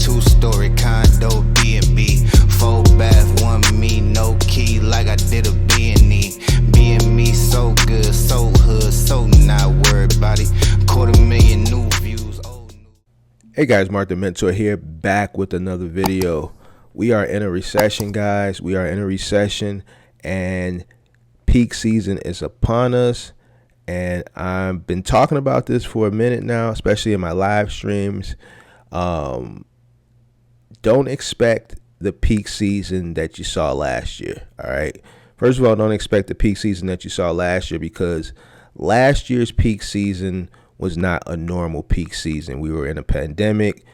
2-story condo, B&B. 4 bath, 1 me, no key, like I did a B&E. B&Me so good, so hood, so not worried about it. 250,000 new views. Hey guys, Mark the Mentor here, back with another video. We are in a recession, guys. We are in a recession, and peak season is upon us. And I've been talking about this for a minute now, especially in my live streams. Don't expect the peak season that you saw last year. All right. First of all, don't expect the peak season that you saw last year, because last year's peak season was not a normal peak season. We were in a pandemic.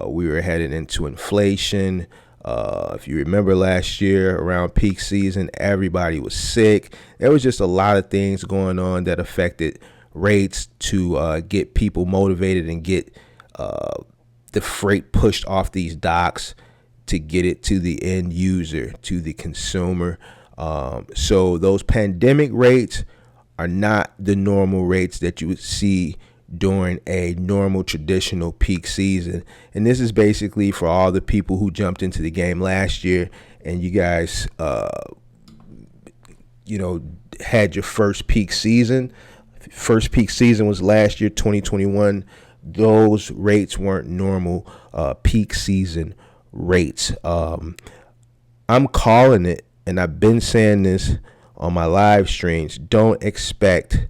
We were headed into inflation. If you remember last year around peak season, everybody was sick. There was just a lot of things going on that affected rates to get people motivated and get the freight pushed off these docks to get it to the end user, to the consumer. So those pandemic rates are not the normal rates that you would see during a normal traditional peak season. And this is basically for all the people who jumped into the game last year and you guys had your first peak season. First peak season was last year, 2021. Those rates weren't normal peak season rates. I'm calling it, and I've been saying this on my live streams. Don't expect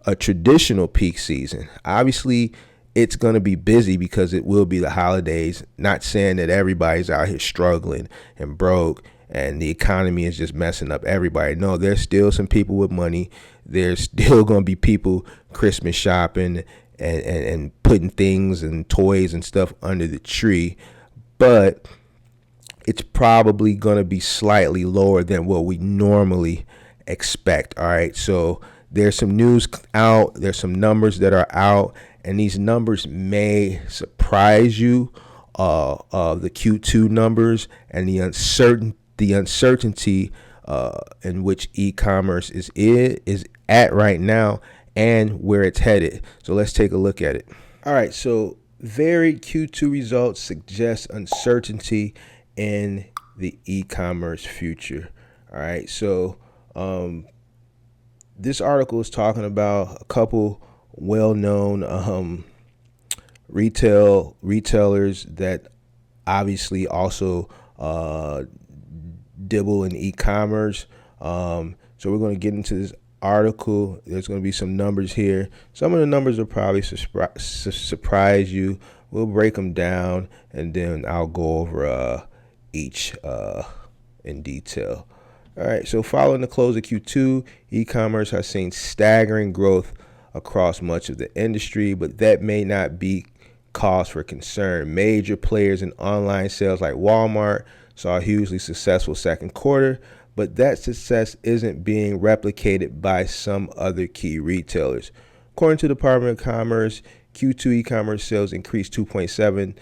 a traditional peak season. Obviously, it's going to be busy because it will be the holidays. Not saying that everybody's out here struggling and broke and the economy is just messing up everybody. No, there's still some people with money. There's still going to be people Christmas shopping and putting things and toys and stuff under the tree. But it's probably going to be slightly lower than what we normally expect. All right. So there's some news out. There's some numbers that are out, and these numbers may surprise you. The Q2 numbers and the uncertainty in which e-commerce is at right now and where it's headed. So let's take a look at it. All right. So varied Q2 results suggest uncertainty in the e-commerce future. All right. So this article is talking about a couple well-known retailers that obviously also dibble in e-commerce. So we're going to get into this article. There's going to be some numbers here. Some of the numbers will probably surprise you. We'll break them down, and then I'll go over each in detail. All right, so following the close of Q2, e-commerce has seen staggering growth across much of the industry, but that may not be cause for concern. Major players in online sales like Walmart saw a hugely successful second quarter, but that success isn't being replicated by some other key retailers. According to the Department of Commerce, Q2 e-commerce sales increased 2.7%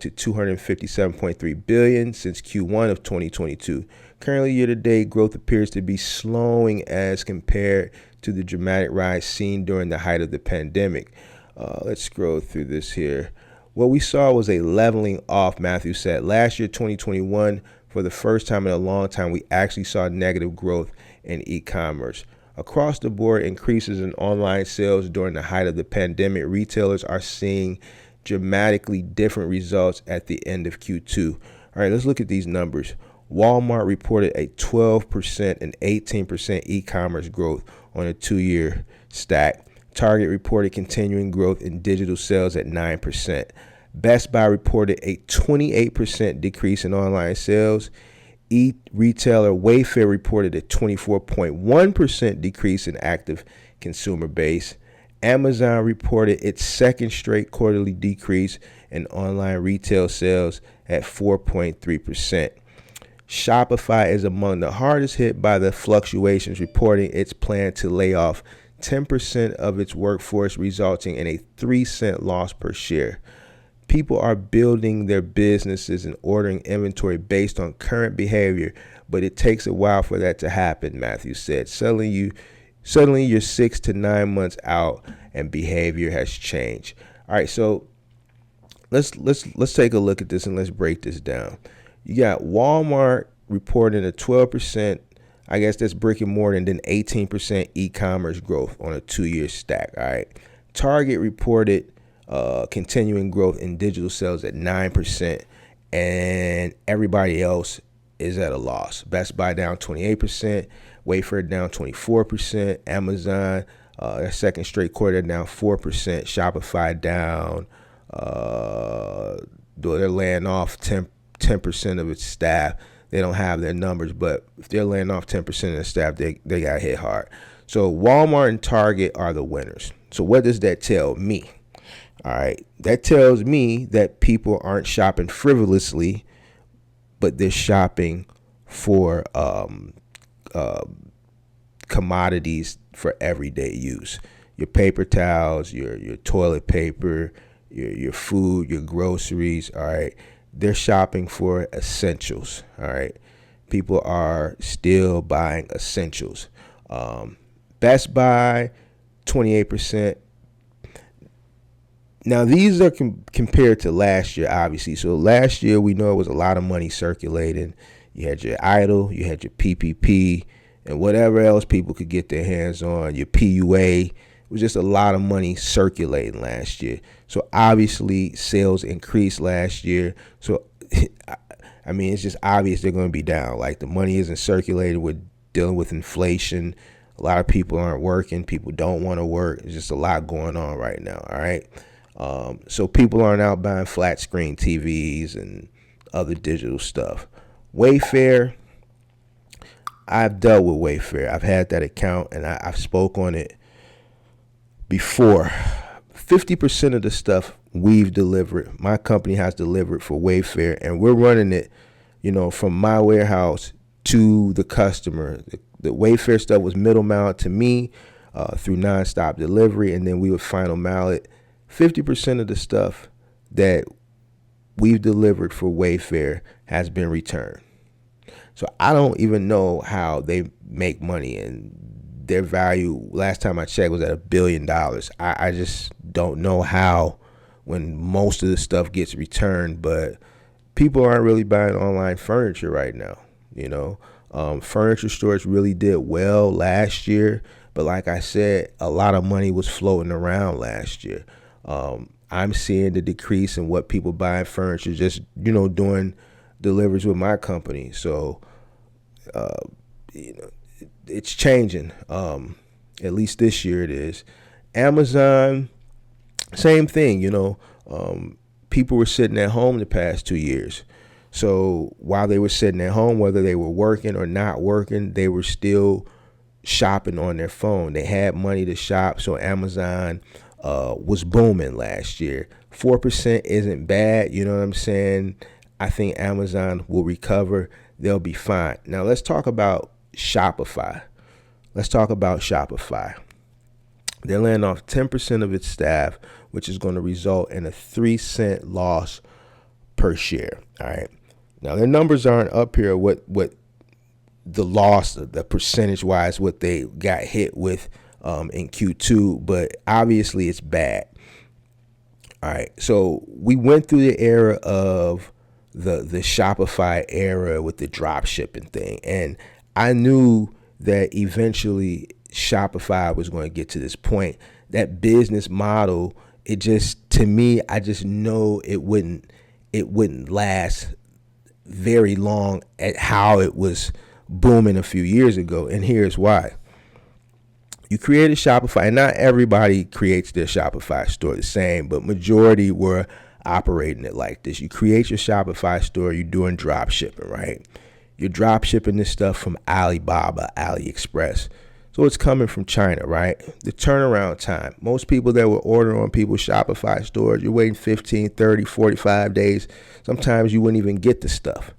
to $257.3 billion since Q1 of 2022. Currently, year-to-date growth appears to be slowing as compared to the dramatic rise seen during the height of the pandemic. Let's scroll through this here. What we saw was a leveling off, Matthew said. Last year, 2021, for the first time in a long time, we actually saw negative growth in e-commerce. Across the board, increases in online sales during the height of the pandemic. Retailers are seeing dramatically different results at the end of Q2. All right, let's look at these numbers. Walmart reported a 12% and 18% e-commerce growth on a 2-year stack. Target reported continuing growth in digital sales at 9%. Best Buy reported a 28% decrease in online sales. E-retailer Wayfair reported a 24.1% decrease in active consumer base. Amazon reported its second straight quarterly decrease in online retail sales at 4.3%. Shopify is among the hardest hit by the fluctuations, reporting its plan to lay off 10% of its workforce, resulting in a 3-cent loss per share. People are building their businesses and ordering inventory based on current behavior, but it takes a while for that to happen, Matthew said. Suddenly you're 6 to 9 months out and behavior has changed. All right, so let's take a look at this and let's break this down. You got Walmart reporting a 12%, I guess that's brick and mortar, and then 18% e-commerce growth on a 2-year stack. All right. Target reported continuing growth in digital sales at 9%, and everybody else is at a loss. Best Buy down 28%, Wayfair down 24%, Amazon their second straight quarter down 4%, Shopify down. They're laying off 10% of its staff. They don't have their numbers, but if they're laying off 10% of the staff, they got hit hard. So Walmart and Target are the winners. So what does that tell me? All right, that tells me that people aren't shopping frivolously, but they're shopping for commodities for everyday use. Your paper towels, your toilet paper, your food, your groceries. All right, they're shopping for essentials. All right, people are still buying essentials. Best Buy, 28%. Now, these are compared to last year, obviously. So last year, we know it was a lot of money circulating. You had your idle, you had your PPP, and whatever else people could get their hands on, your PUA. It was just a lot of money circulating last year. So obviously, sales increased last year. So, I mean, it's just obvious they're going to be down. Like, the money isn't circulating. We're dealing with inflation. A lot of people aren't working. People don't want to work. There's just a lot going on right now, all right? So people aren't out buying flat screen TVs and other digital stuff. Wayfair, I've dealt with Wayfair. I've had that account, and I've spoke on it before. 50% of the stuff we've delivered, my company has delivered for Wayfair, and we're running it, from my warehouse to the customer. The Wayfair stuff was middle mile to me through nonstop delivery, and then we would final mile it. 50% of the stuff that we've delivered for Wayfair has been returned. So I don't even know how they make money, and their value, last time I checked, was at $1 billion. I just don't know how, when most of the stuff gets returned, but people aren't really buying online furniture right now. Furniture stores really did well last year, but like I said, a lot of money was floating around last year. I'm seeing the decrease in what people buy in furniture, just, doing deliveries with my company. So, it's changing. At least this year it is. Amazon, same thing, people were sitting at home the past 2 years. So while they were sitting at home, whether they were working or not working, they were still shopping on their phone. They had money to shop. So Amazon was booming last year. 4% isn't bad. You know what I'm saying? I think Amazon will recover. They'll be fine. Now let's talk about Shopify. They're laying off 10% of its staff, which is going to result in a 3-cent loss per share. All right. Now their numbers aren't up here. What the loss, the percentage wise, what they got hit with in Q2, but obviously it's bad. All right, so we went through the era of the Shopify era with the drop shipping thing, and I knew that eventually Shopify was going to get to this point. That business model, it just, to me, I just know it wouldn't last very long at how it was booming a few years ago, and here's why. You created Shopify, and not everybody creates their Shopify store the same, but majority were operating it like this. You create your Shopify store, you're doing drop shipping, right? You're drop shipping this stuff from Alibaba, AliExpress. So it's coming from China, right? The turnaround time. Most people that will order on people's Shopify stores, you're waiting 15, 30, 45 days. Sometimes you wouldn't even get the stuff.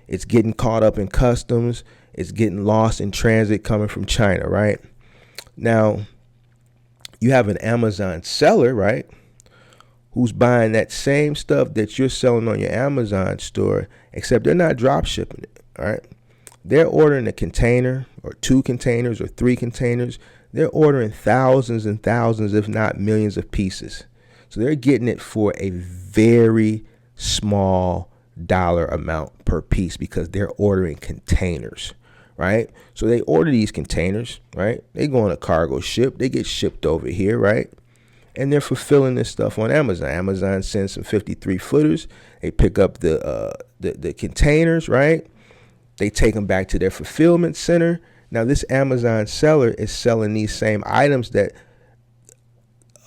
It's getting caught up in customs. It's getting lost in transit coming from China, right? Now, you have an Amazon seller, right, who's buying that same stuff that you're selling on your Amazon store, except they're not drop shipping it, all right? They're ordering a container or 2 containers or 3 containers. They're ordering thousands and thousands, if not millions of pieces. So they're getting it for a very small dollar amount per piece because they're ordering containers, right? So they order these containers, right? They go on a cargo ship. They get shipped over here, right? And they're fulfilling this stuff on Amazon. Amazon sends some 53 footers. They pick up the containers, right? They take them back to their fulfillment center. Now, this Amazon seller is selling these same items that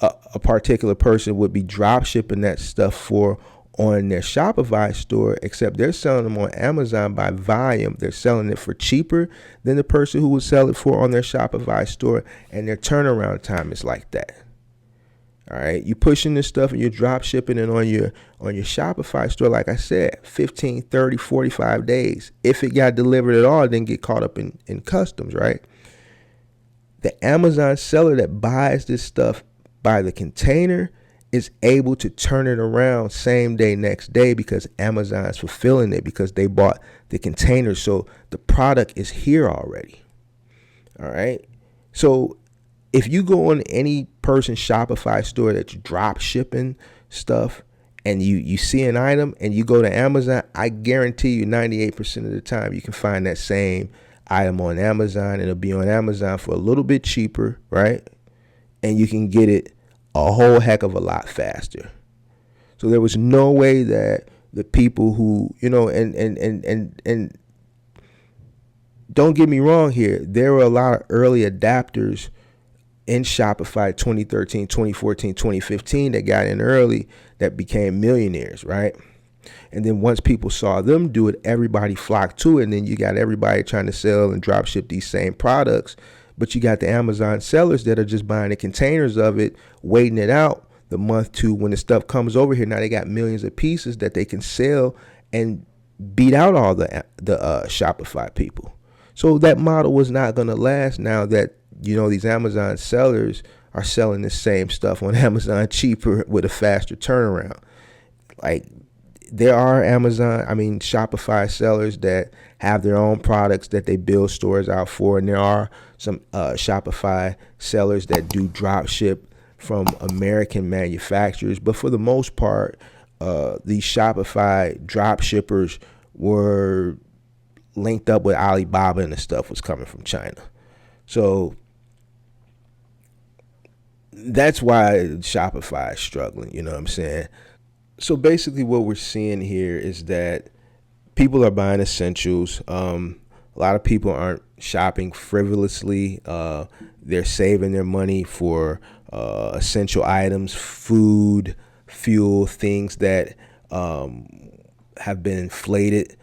a particular person would be drop shipping that stuff for on their Shopify store, except they're selling them on Amazon by volume. They're selling it for cheaper than the person who would sell it for on their Shopify store, and their turnaround time is like that. All right, you pushing this stuff and you're drop shipping it on your Shopify store, like I said, 15, 30, 45 days. If it got delivered at all, it didn't get caught up in customs, right? The Amazon seller that buys this stuff by the container is able to turn it around same day, next day, because Amazon's fulfilling it because they bought the container. So the product is here already. All right. So if you go on any person's Shopify store that's drop shipping stuff and you see an item and you go to Amazon, I guarantee you 98% of the time you can find that same item on Amazon, and it'll be on Amazon for a little bit cheaper, right? And you can get it a whole heck of a lot faster. So there was no way that the people who, and don't get me wrong here, there were a lot of early adapters in Shopify 2013, 2014, 2015 that got in early that became millionaires, right? And then once people saw them do it, everybody flocked to it. And then you got everybody trying to sell and drop ship these same products. But you got the Amazon sellers that are just buying the containers of it, waiting it out the month to when the stuff comes over here. Now they got millions of pieces that they can sell and beat out all the Shopify people. So that model was not going to last now that, these Amazon sellers are selling the same stuff on Amazon cheaper with a faster turnaround. Like, there are Shopify sellers that have their own products that they build stores out for. And there are some Shopify sellers that do drop ship from American manufacturers. But for the most part, these Shopify drop shippers were linked up with Alibaba, and the stuff was coming from China. So that's why Shopify is struggling. You know what I'm saying? So basically what we're seeing here is that people are buying essentials. A lot of people aren't shopping frivolously. They're saving their money for essential items, food, fuel, things that have been inflated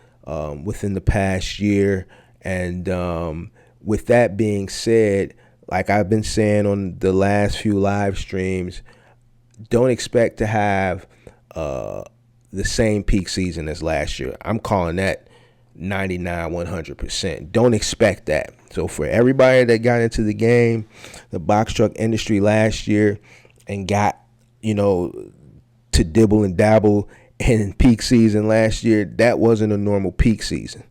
within the past year. And with that being said, like I've been saying on the last few live streams, don't expect to have the same peak season as last year. I'm calling that 99-100%. Don't expect that. So for everybody that got into the game, the box truck industry last year, and got to dibble and dabble in peak season last year, that wasn't a normal peak season.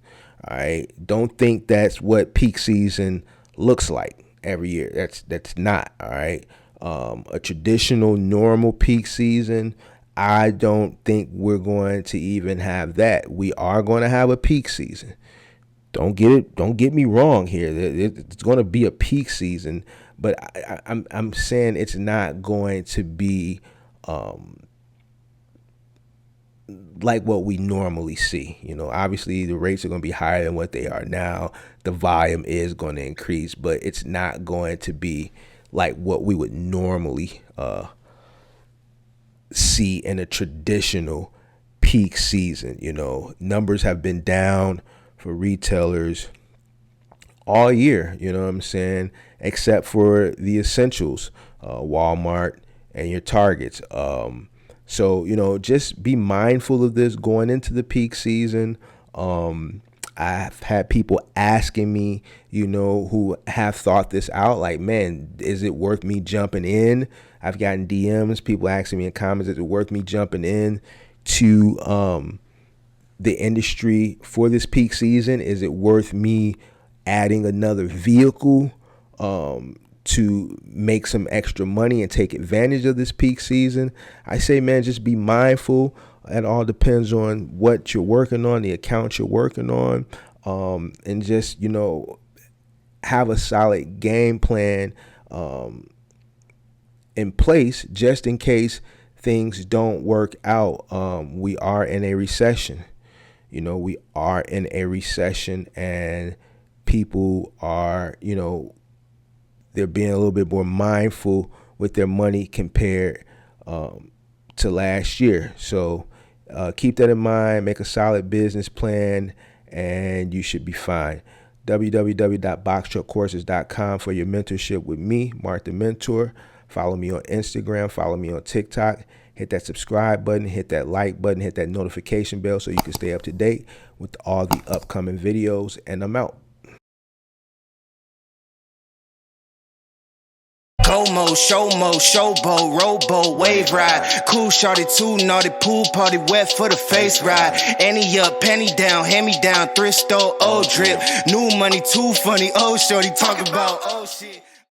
All right, don't think that's what peak season looks like every year. That's not. All right, a traditional normal peak season, I don't think we're going to even have that. We are going to have a peak season. Don't get me wrong here. It's going to be a peak season, but I'm saying it's not going to be like what we normally see. Obviously the rates are going to be higher than what they are now. The volume is going to increase, but it's not going to be like what we would normally see in a traditional peak season. Numbers have been down for retailers all year, you know what I'm saying, except for the essentials, Walmart and your Targets. So, just be mindful of this going into the peak season. I've had people asking me, who have thought this out, like, man, is it worth me jumping in? I've gotten DMs, people asking me in comments, is it worth me jumping in to the industry for this peak season? Is it worth me adding another vehicle to make some extra money and take advantage of this peak season, I say, man, just be mindful. It all depends on what you're working on, the account you're working on, and just, have a solid game plan in place just in case things don't work out. We are in a recession. We are in a recession, and people are, they're being a little bit more mindful with their money compared to last year. So keep that in mind, make a solid business plan, and you should be fine. www.boxtruckcourses.com for your mentorship with me, Mark the Mentor. Follow me on Instagram, follow me on TikTok. Hit that subscribe button, hit that like button, hit that notification bell so you can stay up to date with all the upcoming videos. And I'm out. Go mode, show mode, showboat, rowboat, wave ride. Cool shorty, too naughty, pool party, wet for the face ride. Annie up, penny down, hand me down, thrift store, old drip. New money, too funny, old shorty, talk about, oh shit.